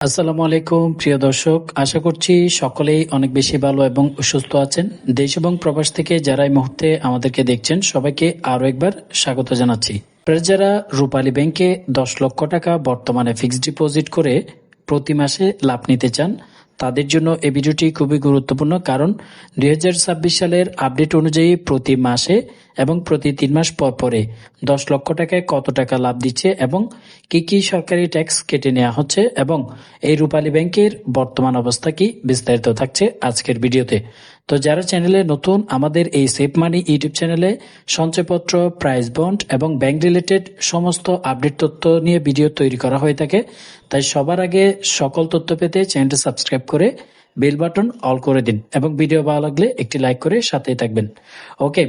আসসালামু আলাইকুম প্রিয় দর্শক, আশা করছি সকলেই অনেক বেশি ভালো এবং সুস্থ আছেন। দেশ এবং প্রবাস থেকে যারা এই মুহূর্তে আমাদেরকে দেখছেন সবাইকে আরো একবার স্বাগত জানাচ্ছি। আপনারা যারা রূপালী ব্যাংকে 10 লক্ষ টাকা বর্তমানে ফিক্সড ডিপোজিট করে প্রতি মাসে লাভ নিতে চান, তাদের জন্য এই ভিডিওটি খুবই গুরুত্বপূর্ণ। কারণ 2026 সালের আপডেট অনুযায়ী প্রতি মাসে এবং প্রতি 3 মাস পর পরে 10 লক্ষ টাকায় কত টাকা লাভ দিচ্ছে এবং কি কি সরকারি ট্যাক্স কেটে নেওয়া হচ্ছে এবং এই রূপালী ব্যাংকের বর্তমান অবস্থা কি, বিস্তারিত থাকছে আজকের ভিডিওতে। তো যারা চ্যানেলে নতুন, আমাদের এই সেভ মানি ইউটিউব চ্যানেলে সঞ্চয়পত্র, প্রাইস বন্ড এবং ব্যাংক রিলেটেড সমস্ত আপডেট তথ্য নিয়ে ভিডিও তৈরি করা হয়ে থাকে। তাই সবার আগে সকল তথ্য পেতে চ্যানেলটি সাবস্ক্রাইব করে বেল বাটন অল করে দিন এবং ভিডিও ভালো লাগলে একটি লাইক করে সাথেই থাকবেন। ওকে,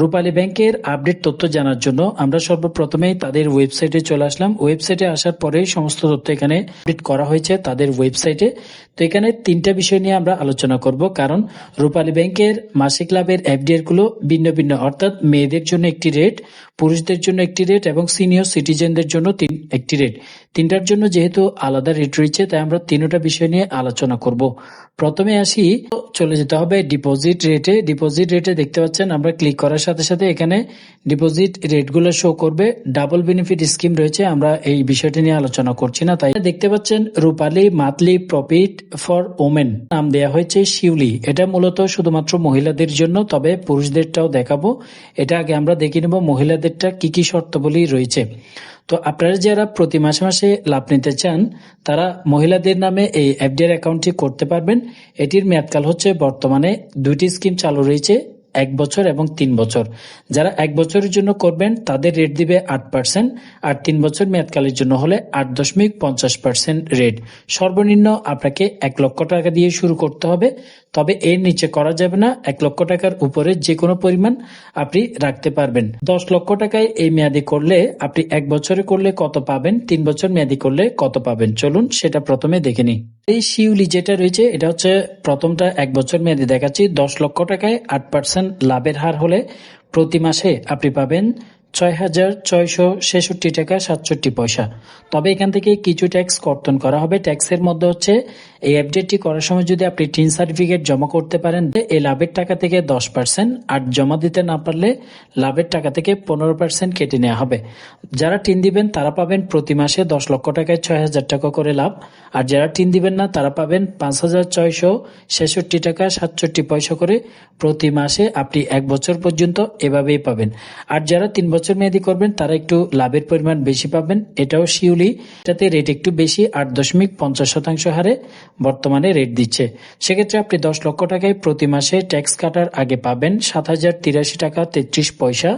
রূপালী ব্যাংকের আপডেট তথ্য জানার জন্য আমরা সর্বপ্রথমেই তাদের ওয়েবসাইটে চলে আসলাম। ওয়েবসাইটে আসার পরেই সমস্ত তথ্য এখানে আপডেট করা হয়েছে তাদের ওয়েবসাইটে। তো এখানে 3টা বিষয় নিয়ে আমরা আলোচনা করব, কারণ রূপালী ব্যাংকের মাসিক লাভের এফডিআর গুলো ভিন্ন ভিন্ন, অর্থাৎ মেয়েদের জন্য একটি রেট, পুরুষদের জন্য একটি রেট এবং সিনিয়র সিটিজেনদের জন্য একটি রেট। 3টার জন্য যেহেতু আলাদা রেট রয়েছে, তাই আমরা 3টা বিষয় নিয়ে আলোচনা করব। প্রথমে আসি, চলে যেতে হবে ডিপোজিট রেটে। ডিপোজিট রেটে দেখতে পাচ্ছেন আমরা ক্লিক করার সাথে সাথে এখানে ডিপোজিট রেটগুলো শো করবে। ডাবল বেনিফিট স্কিম রয়েছে, আমরা এই বিষয়টি নিয়ে আলোচনা করছি না। তাই দেখতে পাচ্ছেন রূপালী মান্থলি প্রফিট ফর ওমেন নাম দেওয়া হয়েছে শিউলি। এটা মূলত শুধুমাত্র মহিলাদের জন্য, তবে পুরুষদেরটাও দেখাবো। এটা আগে আমরা দেখে নেব মহিলাদেরটা কি কি শর্তাবলী রয়েছে। তো আপনারা যারা প্রতি মাসে মাসে লাভ নিতে চান, তারা মহিলাদের নামে এই এফডিআর অ্যাকাউন্টটি করতে পারবেন। এটির মেয়াদকাল হচ্ছে, বর্তমানে 2টি স্কিম চালু রয়েছে, 1 বছর এবং 3 বছর। যারা 1 বছরের জন্য করবেন তাদের রেট দিবে 8%, আর 3 বছর মেয়াদকালের জন্য হলে 8.50% রেট। সর্বনিম্ন আপনাকে 1 লক্ষ টাকা দিয়ে শুরু করতে হবে, তবে এর নিচে করা যাবে না। 1 লক্ষ টাকার উপরে যে কোনো পরিমাণ আপনি রাখতে পারবেন। 10 লক্ষ টাকায় এই মেয়াদি করলে আপনি 1 বছরে করলে কত পাবেন, 3 বছর মেয়াদি করলে কত পাবেন, চলুন সেটা প্রথমে দেখে নিই। এই শিউলি যেটা রয়েছে, এটা হচ্ছে প্রথমটা 1 বছর মেয়াদি দেখাচ্ছি। 10 লক্ষ টাকায় 8% লাভের হার হলে প্রতি মাসে আপনি পাবেন 6,666 টাকা 67 পয়সা। তবে এখান থেকে কিছু ট্যাক্স কর্তন করা হবে। ট্যাক্সের মধ্যে হচ্ছে, এই আপডেটটি করার সময় যদি আপনি টিন সার্টিফিকেট জমা করতে পারেন, এই লাভের টাকা থেকে 10%, আর জমা দিতে না পারলে লাভের টাকা থেকে 15% কেটে নেওয়া হবে। যারা টিন দিবেন তারা পাবেন প্রতি মাসে 10 লক্ষ টাকায় 6,000 টাকা করে লাভ, আর যারা টিন দিবেন না তারা পাবেন 5,666 টাকা 67 পয়সা করে প্রতি মাসে। আপনি 1 বছর পর্যন্ত এভাবেই পাবেন। আর যারা 3 বছর মেয়াদি করবেন তারা একটু লাভের পরিমাণ বেশি পাবেন। এটাও শিউলি, এটাতে রেট একটু বেশি, 8.50% হারে বর্তমানে রেট দিচ্ছে। সেক্ষেত্রে আপনি 10 লক্ষ টাকায় প্রতি মাসে ট্যাক্স কাটার আগে পাবেন 7,083 টাকা 33 পয়সা,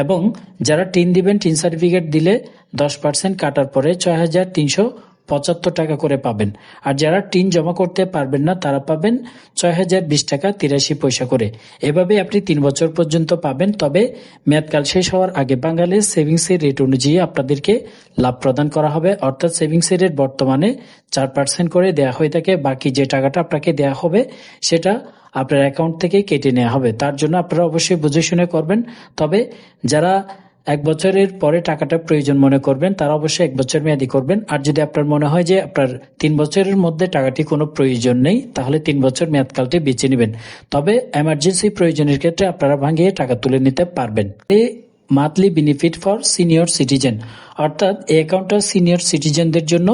এবং যারা টিন দিবেন, টিন সার্টিফিকেট দিলে 10% কাটার পরে 6,375 টাকা করে পাবেন। আর যারা টিন জমা করতে পারবেন না তারা পাবেন 6,020 টাকা 83 পয়সা করে। এভাবে আপনি 3 বছর পর্যন্ত পাবেন। তবে মেয়াদকাল শেষ হওয়ার আগে বাঙালি সেভিংসের রেট অনুযায়ী আপনাদেরকে লাভ প্রদান করা হবে, অর্থাৎ সেভিংসের রেট বর্তমানে 4% করে দেয়া হয়ে থাকে। বাকি যে টাকাটা আপনাকে দেয়া হবে সেটা আপনার অ্যাকাউন্ট থেকে কেটে নেওয়া হবে। তার জন্য আপনারা অবশ্যই বুঝে শুনে করবেন। তবে যারা 1 বছরের পরে টাকাটা প্রয়োজন মনে করবেন তারা অবশ্যই 1 বছর মেয়াদি করবেন। আর যদি আপনার মনে হয় যে আপনার 3 বছরের মধ্যে টাকাটি কোনো প্রয়োজন নেই, তাহলে 3 বছর মেয়াদকালটি বেছে নেবেন। তবে এমার্জেন্সি প্রয়োজনের ক্ষেত্রে আপনারা ভাঙিয়ে টাকা তুলে নিতে পারবেন। এই monthly benefit for senior citizen, অর্থাৎ এই অ্যাকাউন্টটা সিনিয়র সিটিজেনদের জন্য,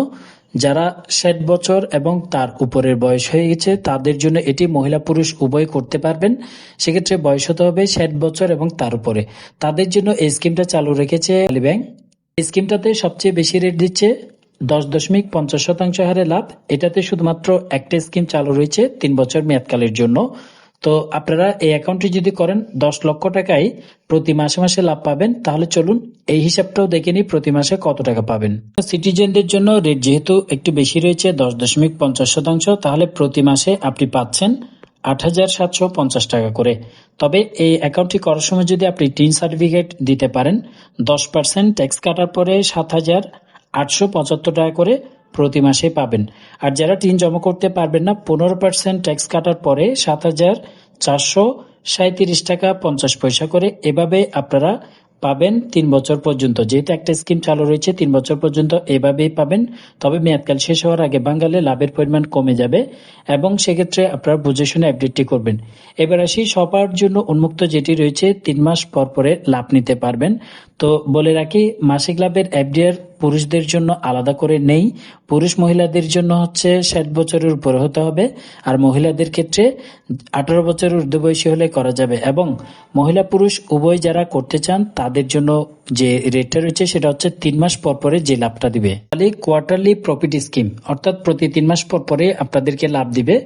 যারা 60 বছর এবং তার উপরের বয়স হয়ে গেছে তাদের জন্য এটি মহিলা পুরুষ উভয় করতে পারবেন। সেক্ষেত্রে বয়স হতে হবে 60 বছর এবং তার উপরে। তাদের জন্য এই স্কিমটা চালু রেখেছে রূপালী ব্যাংক। এই স্কিমটাতে সবচেয়ে বেশি রেট দিচ্ছে 10.50% হারে লাভ। এটাতে শুধুমাত্র একটা স্কিম চালু রয়েছে 3 বছর মেয়াদকালের জন্য। তো আপনারা এই অ্যাকাউন্টটি যদি করেন 10 লক্ষ টাকায় প্রতি মাসে মাসে লাভ পাবেন। তাহলে চলুন এই হিসাবটাও দেখে নিই প্রতি মাসে কত টাকা পাবেন। সিটিজেনদের জন্য রেট যেহেতু একটু বেশি রয়েছে 10.50%, তাহলে প্রতি মাসে আপনি পাচ্ছেন 8,750 টাকা করে। তবে এই অ্যাকাউন্টটি করার সময় যদি আপনি টিন সার্টিফিকেট দিতে পারেন, 10% ট্যাক্স কাটার পরে 7,875 টাকা করে প্রতি মাসে পাবেন। আর যারা টিন জমা করতে পারবেন না, 15% ট্যাক্স কাটার পরে 7,437 টাকা 50 পয়সা করে। এভাবে আপনারা পাবেন 3 বছর পর্যন্ত। যেহেতু একটা স্কিম চালু রয়েছে 3 বছর পর্যন্ত এভাবেই পাবেন। তবে মেয়াদকাল শেষ হওয়ার আগে ভাঙালে লাভের পরিমাণ কমে যাবে এবং সেক্ষেত্রে আপনারা বুঝে শুনে আপডেটটি করবেন। এবার আসি সবার জন্য উন্মুক্ত যেটি রয়েছে 3 মাস পর পরে লাভ নিতে পারবেন। তো বলে রাখি, মাসিক লাভের এফডিআর পুরুষদের জন্য আলাদা করে নেই। পুরুষ মহিলাদের জন্য হচ্ছে 60 বছরের উপরে হতে হবে, আর মহিলাদের ক্ষেত্রে 18 বছরের ঊর্ধ্ব বয়সী হলে করা যাবে। এবং মহিলা পুরুষ উভয় যারা করতে চান তাদের জন্য যে রেটটা রয়েছে সেটা হচ্ছে 3 মাস পর পরে যে লাভটা দিবে। তাহলে কোয়ার্টারলি প্রফিট স্কিম, অর্থাৎ প্রতি 3 মাস পর পরে আপনাদেরকে লাভ দিবে।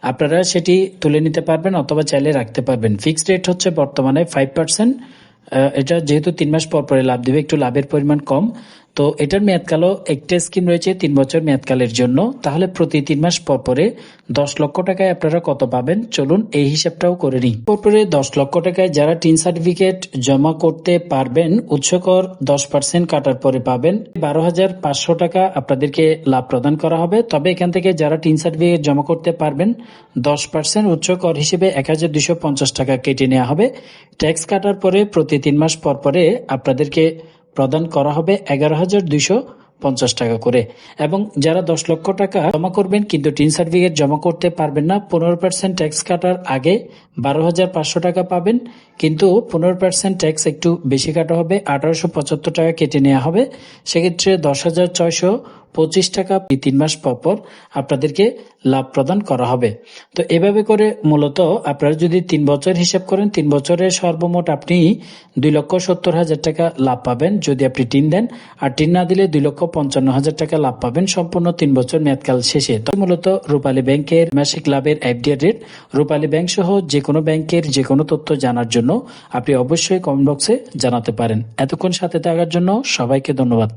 আপনারা সেটি তুলে নিতে পারবেন অথবা চাইলে রাখতে পারবেন। ফিক্সড রেট হচ্ছে বর্তমানে 5%। এটা যেহেতু 3 মাস পর পরে লাভ দিবে, একটু লাভের পরিমাণ কম। তো এটার মেয়াদকালও একটা স্কিম রয়েছে 3 বছর মেয়াদকালের জন্য। তাহলে প্রতি 3 মাস পর পরে 10 লক্ষ টাকায় আপনারা কত পাবেন, চলুন এই হিসাবটাও করে নিই। পরে 10 লক্ষ টাকায় যারা টিন সার্টিফিকেট জমা করতে পারবেন, উৎসকর 10% কাটার পরে পাবেন 12,500 টাকা আপনাদেরকে লাভ প্রদান করা হবে। তবে এখান থেকে যারা টিন সার্টিফিকেট জমা করতে পারবেন 10% উৎসকর হিসেবে 1,250 টাকা কেটে নেওয়া হবে। ট্যাক্স কাটার পরে প্রতি 3 মাস পর পরে আপনাদেরকে প্রদান করা হবে 11,250 টাকা করে। এবং যারা 10 লক্ষ টাকা জমা করবেন কিন্তু টিন সার্টিফিকেট জমা করতে পারবেন না, 15% ট্যাক্স কাটার আগে 12,500 টাকা পাবেন। কিন্তু 15% ট্যাক্স একটু বেশি কাটা হবে, 1,875 টাকা কেটে নেওয়া হবে। সেক্ষেত্রে 10,625 টাকা 3 মাস পর পর আপনাদেরকে লাভ প্রদান করা হবে। তো এভাবে করে মূলত আপনারা যদি 3 বছর হিসাব করেন, 3 বছরের সর্বমোট আপনি 2,70,000 টাকা লাভ পাবেন যদি আপনি টিন দেন। আর টিন না দিলে 2,55,000 টাকা লাভ পাবেন সম্পূর্ণ 3 বছর মেয়াদকাল শেষে। তো মূলত রূপালী ব্যাংকের মাসিক লাভের এফডিআর রেট, রূপালী ব্যাংক সহ যে কোনো ব্যাংকের যে কোনো তথ্য জানার জন্য আপনি অবশ্যই কমেন্ট বক্সে জানাতে পারেন। এতক্ষণ সাথে থাকার জন্য সবাইকে ধন্যবাদ।